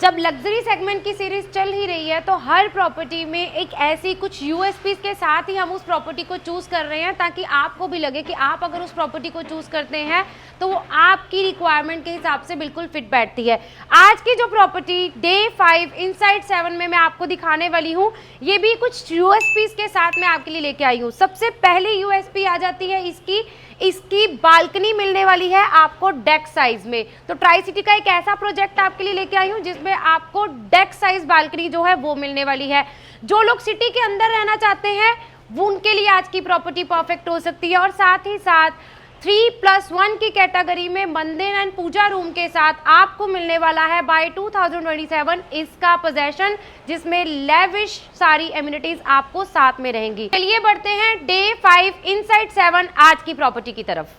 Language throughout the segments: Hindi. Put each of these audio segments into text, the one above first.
जब लग्जरी सेगमेंट की सीरीज चल ही रही है तो हर प्रॉपर्टी में एक ऐसी कुछ यूएसपीज के साथ ही हम उस प्रॉपर्टी को चूज कर रहे हैं, ताकि आपको भी लगे कि आप अगर उस प्रॉपर्टी को चूज करते हैं तो वो आपकी रिक्वायरमेंट के हिसाब से बिल्कुल फिट बैठती है। आज की जो प्रॉपर्टी डे 5 इनसाइड 7 में मैं आपको दिखाने वाली हूँ, ये भी कुछ यूएसपीज के साथ मैं आपके लिए लेके आई हूँ। सबसे पहले यूएसपी आ जाती है इसकी बालकनी मिलने वाली है आपको डेक साइज में। तो ट्राई सिटी का एक ऐसा प्रोजेक्ट आपके लिए लेके आई हूँ जिसमें आपको डेक साइज बालकनी जो है वो मिलने वाली है। जो लोग सिटी के अंदर रहना चाहते हैं वो उनके लिए आज की प्रॉपर्टी परफेक्ट हो सकती है। और साथ ही साथ 3+1 की कैटेगरी में मंदिर एंड पूजा रूम के साथ आपको मिलने वाला है बाय 2027 इसका पोजेशन, जिसमें लेविश सारी एमिनिटीज आपको साथ में रहेंगी। चलिए बढ़ते हैं डे 5 इनसाइड 7 आज की प्रॉपर्टी की तरफ।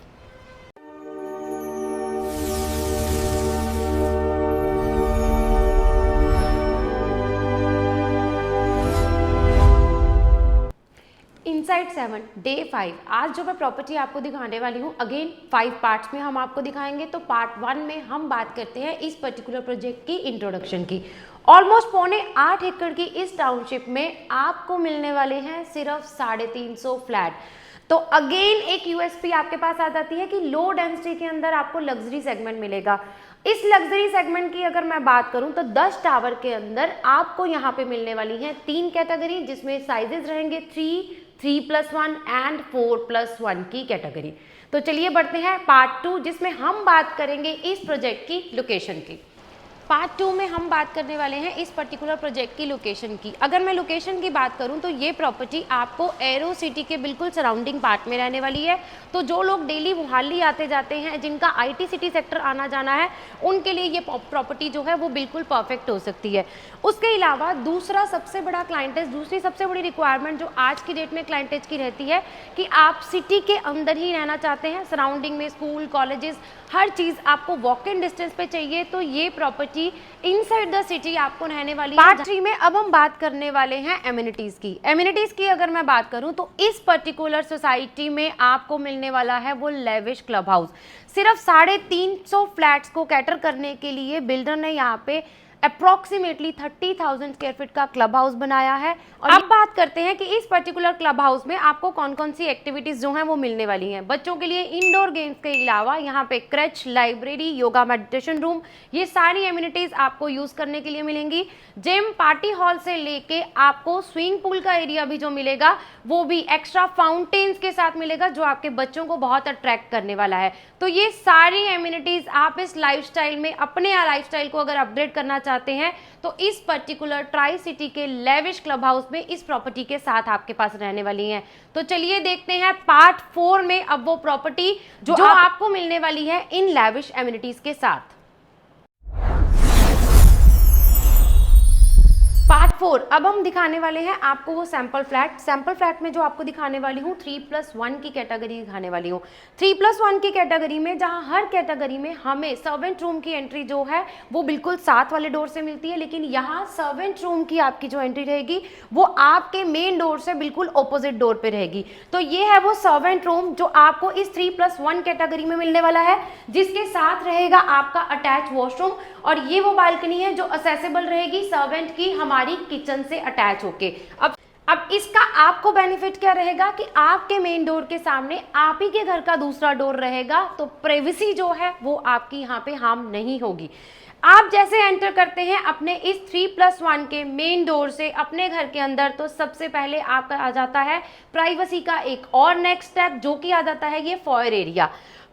इनसाइड 7 डे 5 आज जो मैं प्रॉपर्टी आपको दिखाने वाली हूँ, अगेन 5 पार्ट्स में हम आपको दिखाएंगे। तो पार्ट 1 में हम बात करते हैं इस पर्टिकुलर प्रोजेक्ट की इंट्रोडक्शन की। ऑलमोस्ट 8.25 एकड़ की इस टाउनशिप में आपको मिलने वाले हैं सिर्फ 350 फ्लैट। तो अगेन एक यूएसपी आपके पास आ जाती है कि लो डेंसिटी के अंदर आपको लग्जरी सेगमेंट मिलेगा। इस लग्जरी सेगमेंट की अगर मैं बात करूं तो 10 टावर के अंदर आपको यहाँ पे मिलने वाली हैं 3 कैटेगरी, जिसमें साइजेस रहेंगे 3+1 एंड 4+1 की कैटेगरी। तो चलिए बढ़ते हैं पार्ट 2, जिसमें हम बात करेंगे इस प्रोजेक्ट की लोकेशन की। पार्ट 2 में हम बात करने वाले हैं इस पर्टिकुलर प्रोजेक्ट की लोकेशन की। अगर मैं लोकेशन की बात करूं तो ये प्रॉपर्टी आपको एरो सिटी के बिल्कुल सराउंडिंग पार्ट में रहने वाली है। तो जो लोग डेली मोहाली आते जाते हैं, जिनका आईटी सिटी सेक्टर आना जाना है, उनके लिए ये प्रॉपर्टी जो है वो बिल्कुल परफेक्ट हो सकती है। उसके अलावा दूसरा सबसे बड़ा क्लाइंटेज, दूसरी सबसे बड़ी रिक्वायरमेंट जो आज की डेट में क्लाइंटेज की रहती है कि आप सिटी के अंदर ही रहना चाहते हैं, सराउंडिंग में स्कूल कॉलेजेस हर चीज़ आपको वॉक इन डिस्टेंस पे चाहिए, तो ये प्रॉपर्टी इनसाइड द सिटी आपको रहने वाली है। पार्ट 3 में अब हम बात करने वाले हैं एमिनिटीज़ की। एमिनिटीज़ की अगर मैं बात करूं तो इस पर्टिकुलर सोसाइटी में आपको मिलने वाला है वो लेविश क्लब हाउस। सिर्फ 350 फ्लैट्स को कैटर करने के लिए बिल्डर ने यहाँ पे अप्रॉक्सीमेटली 30,000 स्क्वायर फीट का क्लब हाउस बनाया है। और अब बात करते हैं कि इस पर्टिकुलर क्लब हाउस में आपको कौन कौन सी एक्टिविटीज जो हैं वो मिलने वाली हैं। बच्चों के लिए इंडोर गेम्स के अलावा यहाँ पे creche, library, yoga meditation room, ये सारी एमिनिटीज आपको यूज करने के लिए मिलेंगी। जिम, पार्टी हॉल से लेके आपको स्विमिंग पूल का एरिया भी जो मिलेगा वो भी एक्स्ट्रा फाउंटेन्स के साथ मिलेगा, जो आपके बच्चों को बहुत अट्रैक्ट करने वाला है। तो ये सारी एमिनिटीज आप इस लाइफस्टाइल में अपने लाइफस्टाइल को अगर अपग्रेड करना चाहते हैं तो इस पर्टिकुलर ट्राई सिटी के लेविश क्लब हाउस में इस प्रॉपर्टी के साथ आपके पास रहने वाली हैं। तो चलिए देखते हैं पार्ट 4 में अब वो प्रॉपर्टी जो आपको मिलने वाली है इन लेविश एमिनिटीज के साथ। पार्ट 4 अब हम दिखाने वाले हैं आपको वो सैंपल फ्लैट में जो आपको दिखाने वाली हूँ 3+1 की कैटेगरी दिखाने वाली हूँ। 3+1 की कैटेगरी में जहाँ हर कैटेगरी में हमें सर्वेंट रूम की एंट्री जो है वो बिल्कुल साथ वाले डोर से मिलती है, लेकिन यहाँ सर्वेंट रूम की आपकी जो एंट्री रहेगी वो आपके मेन डोर से बिल्कुल ऑपोजिट डोर पे रहेगी। तो ये है वो सर्वेंट रूम जो आपको इस 3+1 कैटेगरी में मिलने वाला है, जिसके साथ रहेगा आपका अटैच वॉशरूम। और ये वो बालकनी है जो असेसेबल रहेगी सर्वेंट की हमारी किचन से अटैच होके। अब इसका आपको बेनिफिट क्या रहेगा कि आपके मेन डोर के सामने आप ही के घर का दूसरा डोर रहेगा, तो प्राइवेसी जो है वो आपकी यहाँ पे हार्म नहीं होगी। आप जैसे एंटर करते हैं अपने इस 3+1 के मेन डोर से अपने घर के अंदर, तो सबसे पहले आपका आ जाता है प्राइवेसी का एक और नेक्स्ट स्टेप, जो कि आ जाता है ये फॉयर एरिया।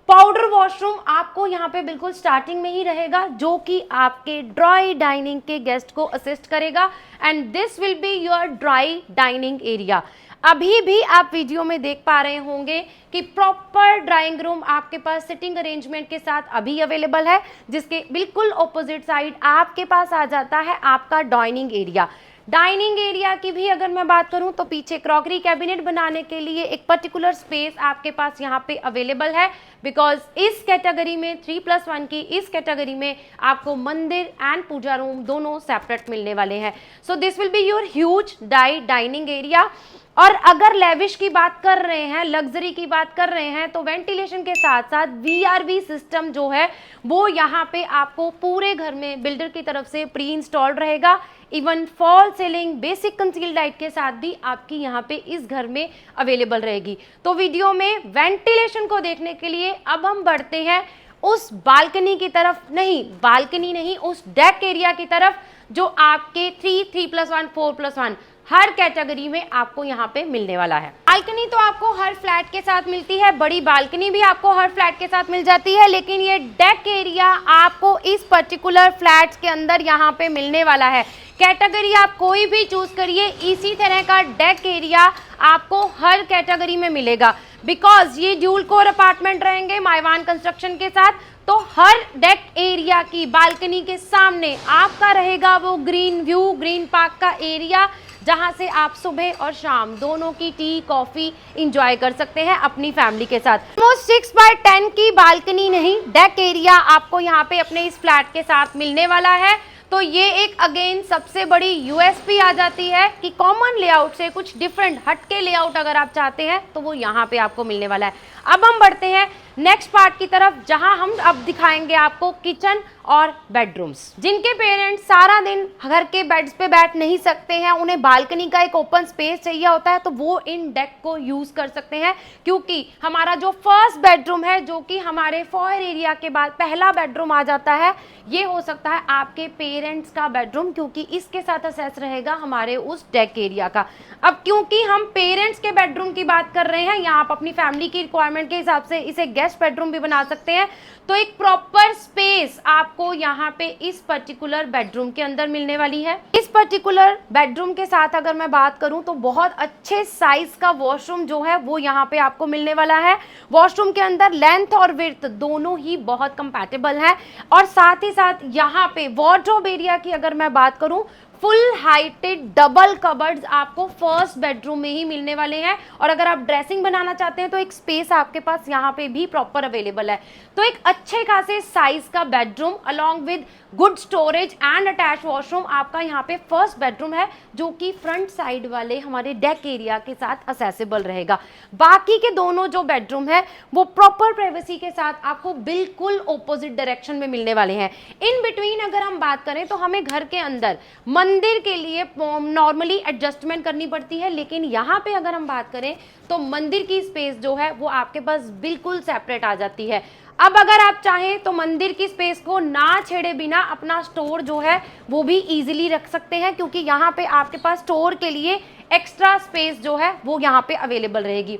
पाउडर वॉशरूम आपको यहाँ पे बिल्कुल स्टार्टिंग में ही रहेगा, जो कि आपके ड्राई डाइनिंग के गेस्ट को असिस्ट करेगा, and this will be your dry dining area. अभी भी आप वीडियो में देख पा रहे होंगे कि प्रॉपर ड्राइंग रूम आपके पास सिटिंग अरेंजमेंट के साथ अभी अवेलेबल है, जिसके बिल्कुल ऑपोजिट साइड आपके पास आ जाता है आपका डाइनिंग एरिया। डाइनिंग एरिया की भी अगर मैं बात करूं तो पीछे क्रॉकरी कैबिनेट बनाने के लिए एक पर्टिकुलर स्पेस आपके पास यहां पे अवेलेबल है, बिकॉज इस कैटेगरी में 3+1 की इस कैटेगरी में आपको मंदिर एंड पूजा रूम दोनों सेपरेट मिलने वाले हैं। So this will be your huge dining area. और अगर लेविश की बात कर रहे हैं, लग्जरी की बात कर रहे हैं, तो वेंटिलेशन के साथ साथ VRV सिस्टम जो है वो यहाँ पे आपको पूरे घर में बिल्डर की तरफ से प्री इंस्टॉल्ड रहेगा। Even fall ceiling basic concealed light के साथ भी आपकी यहाँ पे इस घर में अवेलेबल रहेगी। तो वीडियो में वेंटिलेशन को देखने के लिए अब हम बढ़ते हैं उस बालकनी की तरफ, नहीं बालकनी नहीं, उस डेक एरिया की तरफ जो आपके 3+1 4+1 हर कैटेगरी में आपको यहाँ पे मिलने वाला है। बालकनी तो आपको हर फ्लैट के साथ मिलती है, बड़ी बालकनी भी आपको हर फ्लैट के साथ मिल जाती है, लेकिन ये डेक एरिया आपको इस पर्टिकुलर फ्लैट्स के अंदर यहाँ पे मिलने वाला है। कैटेगरी आप कोई भी चूज करिए, इसी तरह का डेक एरिया आपको हर कैटेगरी में मिलेगा, बिकॉज ये ड्यूल कोर अपार्टमेंट रहेंगे माइवान कंस्ट्रक्शन के साथ। तो हर डेक एरिया की बालकनी के सामने आपका रहेगा वो ग्रीन व्यू, ग्रीन पार्क का एरिया, जहां से आप सुबह और शाम दोनों की टी कॉफी इंजॉय कर सकते हैं अपनी फैमिली के साथ। ऑलमोस्ट 6x10 की बालकनी नहीं, डेक एरिया आपको यहाँ पे अपने इस फ्लैट के साथ मिलने वाला है। तो ये एक अगेन सबसे बड़ी USP आ जाती है कि कॉमन लेआउट से कुछ डिफरेंट हटके लेआउट अगर आप चाहते हैं तो वो यहाँ पे आपको मिलने वाला है। अब हम बढ़ते हैं नेक्स्ट पार्ट की तरफ, जहां हम अब दिखाएंगे आपको किचन और बेडरूम्स। जिनके पेरेंट्स सारा दिन घर के बेड्स पे बैठ नहीं सकते हैं, उन्हें बालकनी का एक ओपन स्पेस चाहिए होता है, तो वो इन डेक को यूज कर सकते हैं, क्योंकि हमारा जो फर्स्ट बेडरूम है, जो कि हमारे फॉयर एरिया के बाद पहला बेडरूम आ जाता है, ये हो सकता है आपके पेरेंट्स का बेडरूम, क्योंकि इसके साथ असेस रहेगा हमारे उस डेक एरिया का। अब क्योंकि हम पेरेंट्स के बेडरूम की बात कर रहे हैं, यहाँ आप अपनी फैमिली की रिक्वायरमेंट के हिसाब से इसे गेस्ट बेडरूम भी बना सकते हैं, तो एक प्रॉपर स्पेस आपको यहाँ पे इस पर्टिकुलर बेडरूम के अंदर मिलने वाली है। इस पर्टिकुलर बेडरूम के साथ अगर मैं बात करूं तो बहुत अच्छे साइज का वॉशरूम जो है वो यहाँ पे आपको मिलने वाला है। वॉशरूम के अंदर लेंथ और विड्थ दोनों ही बहुत कंपैटिबल है, और साथ ही साथ यहाँ पे वार्डरोब एरिया की अगर मैं बात करूं, फुल हाइटेड डबल कबर्ड्स आपको फर्स्ट बेडरूम में ही मिलने वाले हैं, और अगर आप ड्रेसिंग बनाना चाहते हैं तो एक स्पेस आपके पास यहाँ पे भी प्रॉपर अवेलेबल है। तो एक अच्छे खासे साइज का bedroom along with good storage and attach washroom आपका यहाँ पे फर्स्ट बेडरूम है, जो कि फ्रंट साइड वाले हमारे डेक एरिया के साथ असेसिबल रहेगा। बाकी के दोनों जो बेडरूम है वो प्रॉपर प्राइवेसी के साथ आपको बिल्कुल ऑपोजिट डायरेक्शन में मिलने वाले हैं। इन बिटवीन अगर हम बात करें तो हमें घर के अंदर मंदिर के लिए नॉर्मली एडजस्टमेंट करनी पड़ती है, लेकिन यहाँ पे अगर हम बात करें तो मंदिर की स्पेस जो है वो आपके पास बिल्कुल सेपरेट आ जाती है। अब अगर आप चाहें तो मंदिर की स्पेस को ना छेड़े बिना अपना स्टोर जो है वो भी इजीली रख सकते हैं, क्योंकि यहाँ पे आपके पास स्टोर के लिए एक्स्ट्रा स्पेस जो है वो यहाँ पे अवेलेबल रहेगी।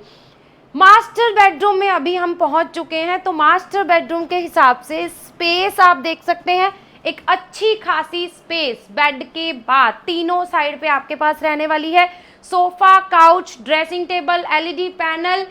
मास्टर बेडरूम में अभी हम पहुंच चुके हैं, तो मास्टर बेडरूम के हिसाब से स्पेस आप देख सकते हैं, एक अच्छी खासी स्पेस बेड के बाद तीनों साइड पे आपके पास रहने वाली है। Sofa, couch, dressing table, LED panel.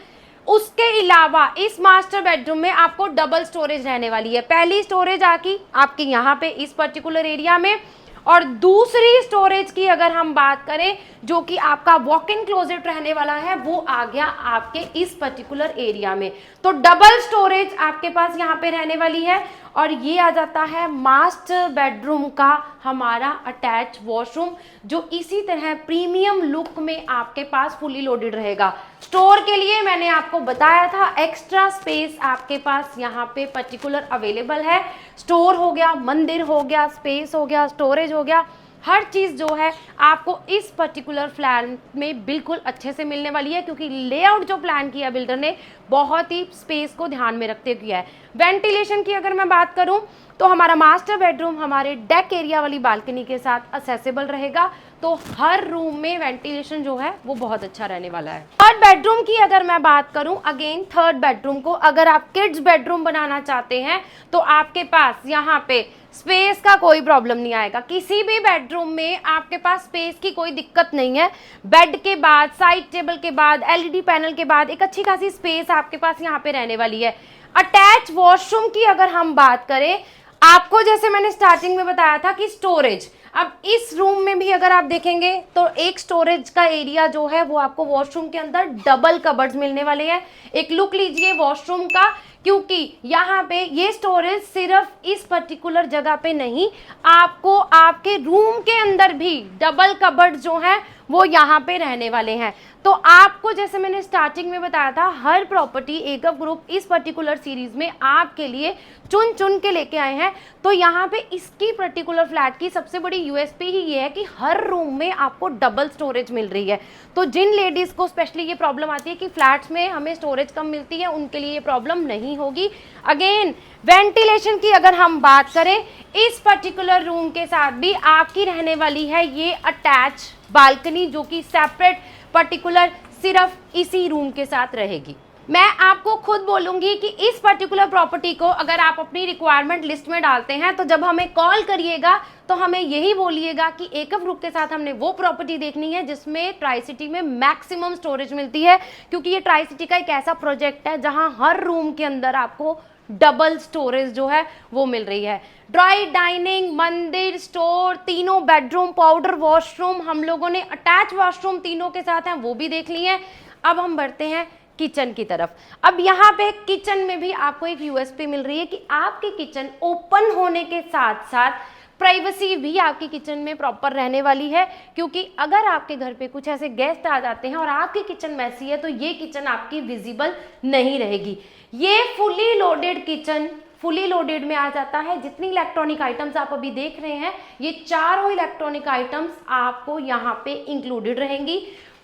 उसके अलावा इस मास्टर बेडरूम में आपको डबल स्टोरेज रहने वाली है। पहली स्टोरेज आपकी यहाँ पे इस पर्टिकुलर एरिया में, और दूसरी स्टोरेज की अगर हम बात करें जो कि आपका वॉक इन क्लोजेट रहने वाला है, वो आ गया आपके इस पर्टिकुलर एरिया में। तो डबल स्टोरेज आपके पास यहाँ पे रहने वाली है, और ये आ जाता है मास्टर बेडरूम का हमारा अटैच वॉशरूम, जो इसी तरह प्रीमियम लुक में आपके पास फुली लोडेड रहेगा। स्टोर के लिए मैंने आपको बताया था एक्स्ट्रा स्पेस आपके पास यहाँ पे पर्टिकुलर अवेलेबल है। स्टोर हो गया, मंदिर हो गया, स्पेस हो गया, स्टोरेज हो गया, हर चीज़ जो है आपको इस पर्टिकुलर फ्लैट में बिल्कुल अच्छे से मिलने वाली है, क्योंकि लेआउट जो प्लान किया बिल्डर ने बहुत ही स्पेस को ध्यान में रखते किया है। वेंटिलेशन की अगर मैं बात करूं तो हमारा मास्टर बेडरूम हमारे डेक एरिया वाली बालकनी के साथ असेसिबल रहेगा, तो हर रूम में वेंटिलेशन जो है वो बहुत अच्छा रहने वाला है। थर्ड बेडरूम की अगर मैं बात करूं, अगेन थर्ड बेडरूम को अगर आप किड्स बेडरूम बनाना चाहते हैं तो आपके पास यहाँ पे स्पेस का कोई प्रॉब्लम नहीं आएगा। किसी भी बेडरूम में आपके पास स्पेस की कोई दिक्कत नहीं है। बेड के बाद, साइड टेबल के बाद, LED पैनल के बाद एक अच्छी खासी स्पेस आपके पास यहाँ पे रहने वाली है। अटैच वॉशरूम की अगर हम बात करें, आपको जैसे मैंने स्टार्टिंग में बताया था कि स्टोरेज, अब इस रूम में भी अगर आप देखेंगे तो एक स्टोरेज का एरिया जो है वो आपको वॉशरूम के अंदर डबल कबर्ड्स मिलने वाले हैं। एक लुक लीजिए वॉशरूम का, क्योंकि यहाँ पे ये स्टोरेज सिर्फ इस पर्टिकुलर जगह पे नहीं, आपको आपके रूम के अंदर भी डबल कबर्ड जो है वो यहाँ पे रहने वाले हैं। तो आपको जैसे मैंने स्टार्टिंग में बताया था, हर प्रॉपर्टी एकअप ग्रुप इस पर्टिकुलर सीरीज में आपके लिए चुन चुन के लेके आए हैं। तो यहाँ पे इसकी पर्टिकुलर फ्लैट की सबसे बड़ी यूएसपी ही ये है कि हर रूम में आपको डबल स्टोरेज मिल रही है। तो जिन लेडीज को स्पेशली ये प्रॉब्लम आती है कि फ्लैट्स में हमें स्टोरेज कम मिलती है, उनके लिए ये प्रॉब्लम नहीं होगी। अगेन वेंटिलेशन की अगर हम बात करें, इस पर्टिकुलर रूम के साथ भी आपकी रहने वाली है ये अटैच बालकनी, जो कि सेपरेट पर्टिकुलर सिर्फ इसी रूम के साथ रहेगी। मैं आपको खुद बोलूंगी कि इस पर्टिकुलर प्रॉपर्टी को अगर आप अपनी रिक्वायरमेंट लिस्ट में डालते हैं तो जब हमें कॉल करिएगा तो हमें यही बोलिएगा कि एकअप ग्रुप के साथ हमने वो प्रॉपर्टी देखनी है जिसमें ट्राई सिटी में मैक्सिमम स्टोरेज मिलती है, क्योंकि ये ट्राई सिटी का एक ऐसा प्रोजेक्ट है जहां हर रूम के अंदर आपको डबल स्टोरेज जो है वो मिल रही है। ड्राई डाइनिंग, मंदिर, स्टोर, तीनों बेडरूम, पाउडर वॉशरूम, हम लोगों ने अटैच वॉशरूम तीनों के साथ हैं वो भी देख लिए हैं। अब हम बढ़ते हैं किचन की तरफ। अब यहाँ पे किचन में भी आपको एक यूएसपी मिल रही है कि आपकी किचन ओपन होने के साथ साथ प्राइवेसी भी आपकी किचन में प्रॉपर रहने वाली है, क्योंकि अगर आपके घर पे कुछ ऐसे गेस्ट आ जाते हैं और आपकी किचन मैसी है तो ये किचन आपकी विजिबल नहीं रहेगी। ये fully loaded kitchen fully loaded में आ जाता है। जितनी इलेक्ट्रॉनिक आइटम्स आप अभी देख रहे हैं, ये चारों इलेक्ट्रॉनिक आइटम्स आपको यहाँ पे इंक्लूडेड रहेंगी।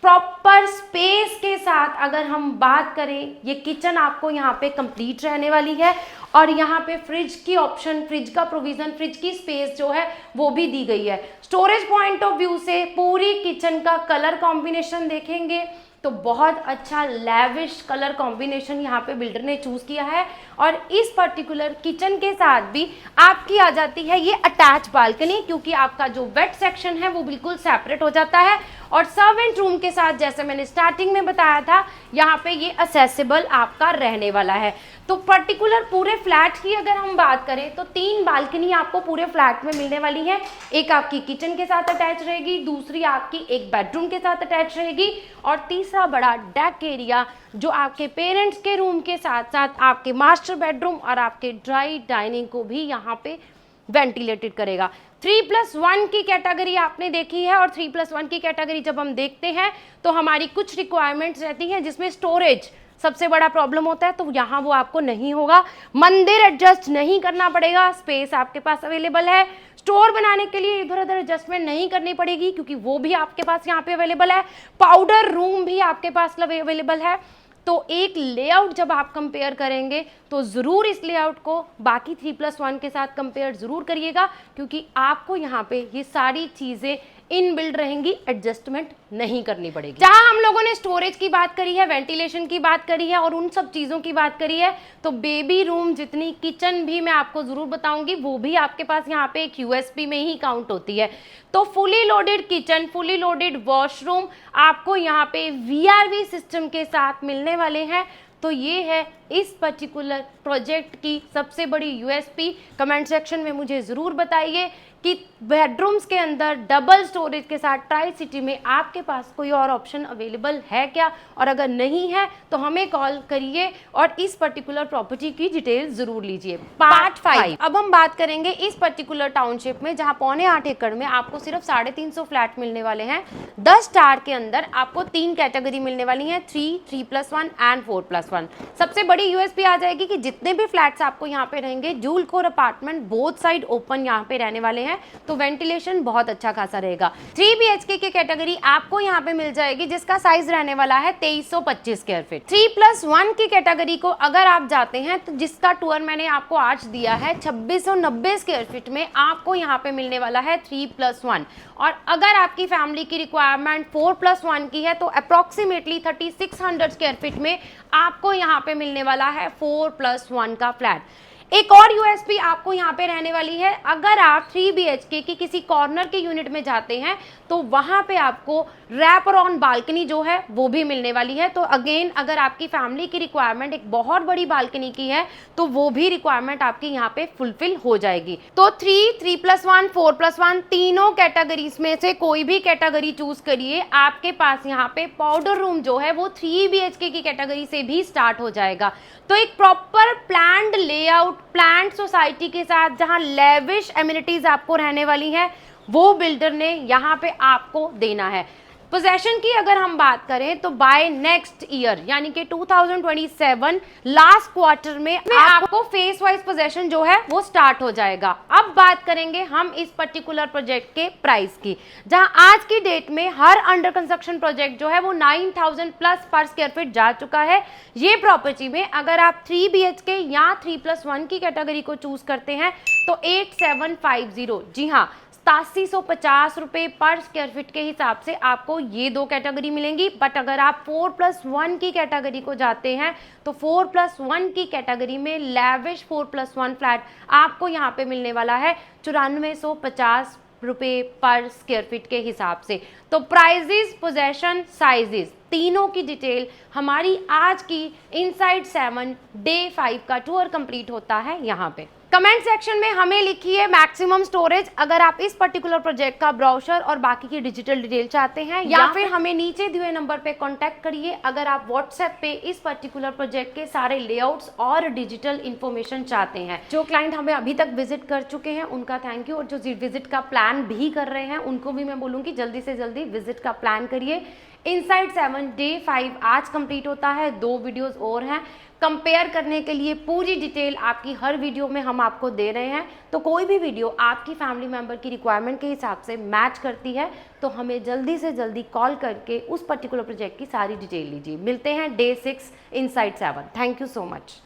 प्रॉपर स्पेस के साथ अगर हम बात करें, ये किचन आपको यहाँ पे कंप्लीट रहने वाली है और यहाँ पे फ्रिज की ऑप्शन, फ्रिज का प्रोविजन, फ्रिज की स्पेस जो है वो भी दी गई है। स्टोरेज पॉइंट ऑफ व्यू से पूरी किचन का कलर कॉम्बिनेशन देखेंगे तो बहुत अच्छा लैविश कलर कॉम्बिनेशन यहाँ पे बिल्डर ने चूज किया है। और इस पर्टिकुलर किचन के साथ भी आपकी आ जाती है ये अटैच बालकनी, क्योंकि आपका जो वेट सेक्शन है वो बिल्कुल सेपरेट हो जाता है। और सर्वेंट रूम के साथ जैसे मैंने स्टार्टिंग में बताया था, यहाँ पे ये असेसिबल आपका रहने वाला है। तो पर्टिकुलर पूरे फ्लैट की अगर हम बात करें तो 3 बालकनी आपको पूरे फ्लैट में मिलने वाली है। एक आपकी किचन के साथ अटैच रहेगी, दूसरी आपकी एक बेडरूम के साथ अटैच रहेगी और तीसरा बड़ा डेक एरिया जो आपके पेरेंट्स के रूम के साथ साथ आपके मास्टर बेडरूम और आपके ड्राई डाइनिंग को भी यहाँ पे वेंटिलेटेड करेगा। 3+1 की कैटेगरी आपने देखी है और 3+1 की कैटेगरी जब हम देखते हैं तो हमारी कुछ रिक्वायरमेंट्स रहती हैं जिसमें स्टोरेज सबसे बड़ा प्रॉब्लम होता है, तो यहाँ वो आपको नहीं होगा। मंदिर एडजस्ट नहीं करना पड़ेगा, स्पेस आपके पास अवेलेबल है। स्टोर बनाने के लिए इधर उधर एडजस्टमेंट नहीं करनी पड़ेगी क्योंकि वो भी आपके पास यहाँ पे अवेलेबल है। पाउडर रूम भी आपके पास अवेलेबल है। तो एक लेआउट जब आप कंपेयर करेंगे तो ज़रूर इस लेआउट को बाकी 3+1 के साथ कंपेयर ज़रूर करिएगा, क्योंकि आपको यहाँ पे ये सारी चीज़ें इन बिल्ड रहेंगी, एडजस्टमेंट नहीं करनी पड़ेगी। जहां हम लोगों ने स्टोरेज की बात करी है, वेंटिलेशन की बात करी है और उन सब चीज़ों की बात करी है, तो बेबी रूम जितनी किचन भी मैं आपको ज़रूर बताऊंगी, वो भी आपके पास यहाँ पे एक यूएसपी में ही काउंट होती है। तो fully loaded kitchen, fully loaded washroom आपको यहाँ पे वीआरवी सिस्टम के साथ मिलने वाले हैं। तो ये है इस पर्टिकुलर प्रोजेक्ट की सबसे बड़ी यूएसपी। कमेंट सेक्शन में मुझे ज़रूर बताइए कि बेडरूम्स के अंदर डबल स्टोरेज के साथ ट्राई सिटी में आपके पास कोई और ऑप्शन अवेलेबल है क्या, और अगर नहीं है तो हमें कॉल करिए और इस पर्टिकुलर प्रॉपर्टी की डिटेल जरूर लीजिए। पार्ट 5 अब हम बात करेंगे इस पर्टिकुलर टाउनशिप में जहां 8.25 एकड़ में आपको सिर्फ 350 फ्लैट मिलने वाले हैं। 10 स्टार के अंदर आपको 3 कैटेगरी मिलने वाली हैं, 3, 3+1 एंड 4+1। सबसे बड़ी यूएसपी आ जाएगी कि जितने भी फ्लैट्स आपको यहाँ पे रहेंगे, dual core apartment both side open यहाँ पे रहने वाले हैं, तो वेंटिलेशन बहुत अच्छा खासा रहेगा। 3 BHK की कैटेगरी आपको यहाँ पे मिल जाएगी जिसका साइज रहने वाला है 2325 स्क्वायर फीट। 3+1 की कैटेगरी को अगर आप जाते हैं तो जिसका टूर मैंने आपको आज दिया है 2690 स्क्वायर फीट में आपको यहाँ पे मिलने वाला है 3+1। और अगर आपकी फैमिली की रिक्वायरमेंट 4+1 की है तो अप्रोक्सीमेटली 3600 स्क्वायर फीट में आपको यहाँ पे मिलने वाला है 4+1 का फ्लैट। एक और यूएसपी आपको यहाँ पे रहने वाली है, अगर आप 3 BHK की किसी कॉर्नर के यूनिट में जाते हैं तो वहां पे आपको रैप अराउंड बालकनी जो है वो भी मिलने वाली है। तो अगेन अगर आपकी फैमिली की रिक्वायरमेंट एक बहुत बड़ी बालकनी की है तो वो भी रिक्वायरमेंट आपकी यहाँ पे फुलफिल हो जाएगी। तो 3, 3+1, 4+1 तीनों कैटेगरीज में से कोई भी कैटेगरी चूज करिए, आपके पास यहाँ पे पाउडर रूम जो है वो 3 BHK की कैटेगरी से भी स्टार्ट हो जाएगा। तो एक proper planned layout, planned society के साथ जहां लेविश एमिनिटीज आपको रहने वाली है, वो बिल्डर ने यहाँ पे आपको देना है। पोजेशन की अगर हम बात करें तो बाय नेक्स्ट ईयर यानी कि 2027 लास्ट क्वार्टर में आपको फेस वाइज पोजेशन जो है वो स्टार्ट हो जाएगा। अब बात करेंगे हम इस पर्टिकुलर प्रोजेक्ट के प्राइस की, जहां आज की डेट में हर अंडर कंस्ट्रक्शन प्रोजेक्ट जो है वो 9000 प्लस पर स्क्वायर फीट जा चुका है। ये प्रॉपर्टी में अगर आप 3 BHK या 3+1 की कैटेगरी को चूज करते हैं तो 8750, जी हाँ 8750 रुपये पर स्क्वायर फीट के हिसाब से आपको ये दो कैटेगरी मिलेंगी। बट अगर आप 4+1 की कैटेगरी को जाते हैं तो 4+1 की कैटेगरी में लैविश 4+1 फ्लैट आपको यहाँ पे मिलने वाला है 9450 रुपये पर स्क्वायर फीट के हिसाब से। तो प्राइजेस, पोजेशन, साइजेस तीनों की डिटेल हमारी आज की इनसाइड 7 डे 5 का टूर कंप्लीट होता है यहाँ पे। कमेंट सेक्शन में हमें लिखिए मैक्सिमम स्टोरेज अगर आप इस पर्टिकुलर प्रोजेक्ट का ब्राउचर और बाकी की डिजिटल डिटेल चाहते हैं, या फिर हमें नीचे दिए नंबर पे कांटेक्ट करिए अगर आप व्हाट्सएप पे इस पर्टिकुलर प्रोजेक्ट के सारे लेआउट्स और डिजिटल इंफॉर्मेशन चाहते हैं। जो क्लाइंट हमें अभी तक विजिट कर चुके हैं उनका थैंक यू, और जो विजिट का प्लान भी कर रहे हैं उनको भी मैं बोलूँगी जल्दी से जल्दी विजिट का प्लान करिए। इनसाइड 7 डे 5 आज कंप्लीट होता है, 2 वीडियोस और हैं कंपेयर करने के लिए। पूरी डिटेल आपकी हर वीडियो में हम आपको दे रहे हैं, तो कोई भी वीडियो आपकी फैमिली मेंबर की रिक्वायरमेंट के हिसाब से मैच करती है तो हमें जल्दी से जल्दी कॉल करके उस पर्टिकुलर प्रोजेक्ट की सारी डिटेल लीजिए। मिलते हैं day 6 inside 7। Thank you so much.